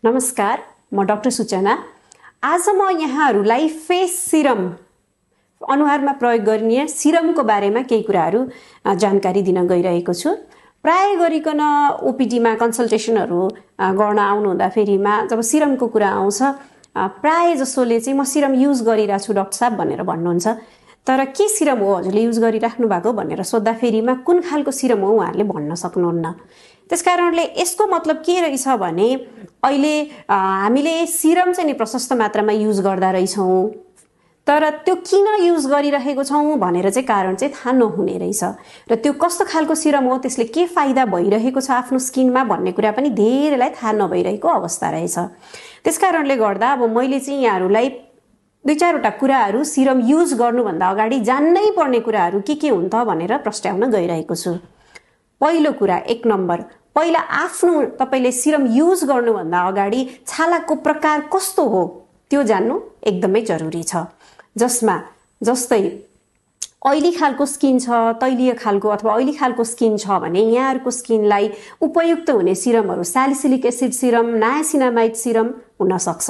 नमस्कार, म डाक्टर सूचना। आज म यहाँहरूलाई फेस सिरम अनुहारमा प्रयोग गरिने सिरमको बारेमा केही कुराहरू जानकारी दिन गइरहेको छु। प्राय गरिकन ओपीडीमा कन्सल्टेसनहरू गर्न आउनुहुँदा फेरिमा जब सिरमको कुरा आउँछ प्राय जसोले चाहिँ म सिरम युज गरिरहेको छु डाक्टर साहब भनेर भन्नुहुन्छ। तर के सिरम हो हजुरले युज गरिराख्नु भएको भनेर सोद्धा फेरिमा कुन खालको सिरम हो उहाँहरूले भन्न सक्नुहुन्न। त्यसकारणले यसको मतलब के रहेछ भने अहिले हामीले सिरम चाहिँ नि प्रशस्त मात्रामा युज गर्दा रहेछौँ, तर त्यो किन युज गरिरहेको छौँ भनेर चाहिँ कारण चाहिँ थाहा नहुने रहेछ र त्यो कस्तो खालको सिरम हो, त्यसले के फाइदा भइरहेको छ आफ्नो स्किनमा भन्ने कुरा पनि धेरैलाई थाहा नभइरहेको अवस्था रहेछ। त्यसकारणले गर्दा अब मैले चाहिँ यहाँहरूलाई दुई चारवटा कुराहरू सिरम युज गर्नुभन्दा अगाडि जान्नै पर्ने कुराहरू के हुन् त भनेर प्रस्ट्याउन गइरहेको छु। पहिलो कुरा, एक नम्बर, पहिला आफ्नो तपाईले सिरम युज गर्नुभन्दा अगाडि छालाको प्रकार कस्तो हो त्यो जान्नु एकदमै जरुरी छ। जस्तै ऑयली खालको स्किन छ, तैलीय खालको अथवा ऑयली खालको स्किन छ भने यहाँहरुको स्किनलाई उपयुक्त हुने सिरमहरू salicylic acid serum, niacinamide serum हुन सक्छ।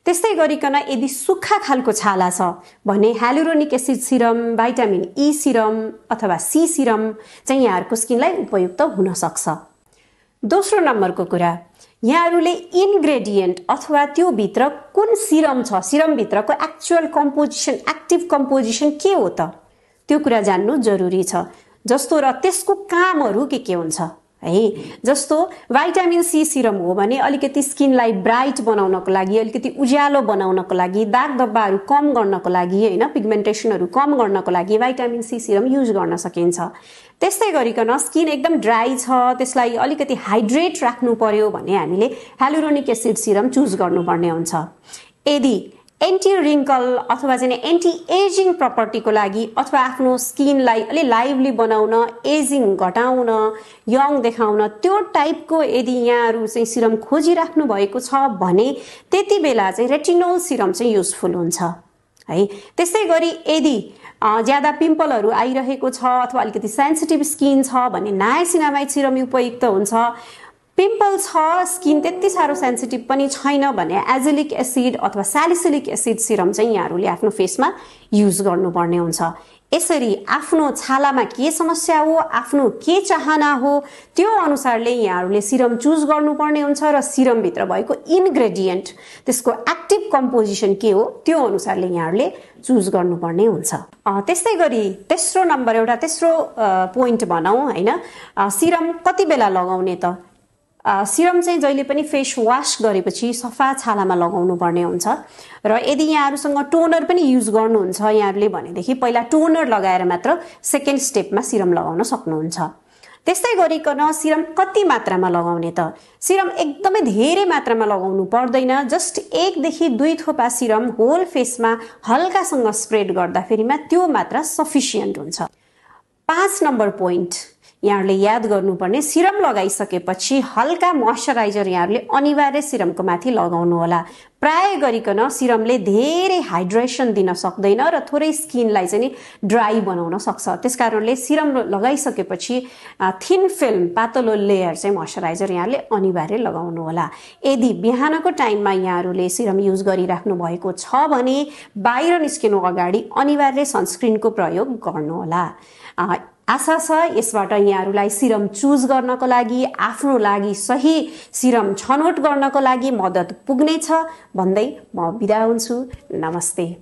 त्यस्तै गरिकन यदि सुक्खा खालको छाला छ भने ह्यालुरोनिक एसिड सिरम, भाइटामिन ई सिरम अथवा सी सिरम चाहिँ यहाँहरुको स्किनलाई उपयुक्त हुन सक्छ। दोस्रो नम्बरको कुरा, यहाँहरुले इन्ग्रेडिएन्ट अथवा त्यो भित्र कुन सिरम छ, सिरम भित्रको एक्चुअल कम्पोजिसन, एक्टिभ कम्पोजिसन के हो त त्यो कुरा जान्नु जरुरी छ। जस्तो र त्यसको कामहरू के हुन्छ है। जस्तो भाइटामिन सी सिरम हो भने अलिकति स्किनलाई ब्राइट बनाउनको लागि, अलिकति उज्यालो बनाउनको लागि, दाग धब्बाहरू कम गर्नको लागि हैन, पिगमेन्टेसनहरू कम गर्नको लागि भाइटामिन सी सिरम युज गर्न सकिन्छ। त्यस्तै गरिकन स्किन एकदम ड्राई छ, त्यसलाई अलिकति हाइड्रेट राख्नु पर्यो भने हामीले ह्यालुरोनिक एसिड सिरम चुज गर्नुपर्ने हुन्छ। यदि एन्टी रिङ्कल अथवा चाहिँ एन्टी एजिङ प्रपर्टीको लागि अथवा आफ्नो स्किनलाई अलि लाइभली बनाउन, एजिङ घटाउन, यङ देखाउन त्यो टाइपको यदि यहाँहरु चाहिँ सिरम खोजिराख्नु भएको छ भने त्यति बेला चाहिँ रेटिनोल सिरम चाहिँ युजफुल हुन्छ है। त्यस्तै गरी यदि ज्यादा पिम्पलहरू आइरहेको छ अथवा अलिकति सेन्सिटिभ स्किन छ भने नायासिनामाइड सिरम उपयुक्त हुन्छ। पिम्पल छ, स्किन त्यति साह्रो सेन्सिटिभ पनि छैन भने एजिलिक एसिड अथवा सैलिसिलिक एसिड सिरम चाहिँ यहाँहरुले आफ्नो फेसमा युज गर्नुपर्ने हुन्छ। यसरी आफ्नो छालामा के समस्या हो, आफ्नो के चाहना हो त्यो अनुसारले यहाँहरुले सिरम चुज गर्नुपर्ने हुन्छ र सिरम भित्र भएको इन्ग्रेडिएन्ट, त्यसको एक्टिभ कम्पोजिसन के हो त्यो अनुसारले यहाँहरुले चुज गर्नुपर्ने हुन्छ। त्यस्तै गरी तेस्रो नम्बर, एउटा तेस्रो पोइन्ट भनौं हैन, सिरम कति बेला लगाउने त। सिरम चाहिँ जहिले पनि फेस वाश गरेपछि सफा छालामा लगाउनु पर्ने हुन्छ र यदि यहाँहरुसँग टोनर पनि युज गर्नुहुन्छ यहाँहरुले भनेदेखि पहिला टोनर लगाएर मात्र सेकेन्ड स्टेपमा सिरम लगाउन सक्नुहुन्छ। त्यस्तै गरिकन सिरम कति मात्रामा लगाउने त। सिरम एकदमै धेरै मात्रामा लगाउनु पर्दैन, जस्ट 1 देखि 2 थोपा सिरम होल फेसमा हल्कासँग स्प्रेड गर्दाफेरिमा त्यो मात्रा सफिसिएन्ट हुन्छ। 5 नम्बर पोइन्ट यहाँहरुले याद गर्नुपर्ने, सिरम लगाइसकेपछि हल्का मोइस्चराइजर यहाँहरुले अनिवार्य सिरमको माथि लगाउनु होला। प्राय गरिकन सिरमले धेरै हाइड्रेसन दिन सक्दैन र थोरै स्किनलाई चाहिँ ड्राई बनाउन सक्छ। त्यसकारणले सिरम लगाइसकेपछि थिन फिल्म, पातलो लेयर चाहिँ मोइस्चराइजर यहाँहरुले अनिवार्य लगाउनु होला। यदि बिहानको टाइममा यहाँहरुले सिरम युज गरिराख्नु भएको छ भने बाहिर निस्किनु अगाडि अनिवार्य सनस्क्रिनको प्रयोग गर्नु होला। आशा छ यसबाट यहाँहरुलाई सिरम चुज गर्नको लागि, आफ्नो लागि सही सिरम छनौट गर्नको लागि मद्दत पुग्नेछ भन्दै म बिदा हुन्छु। नमस्ते।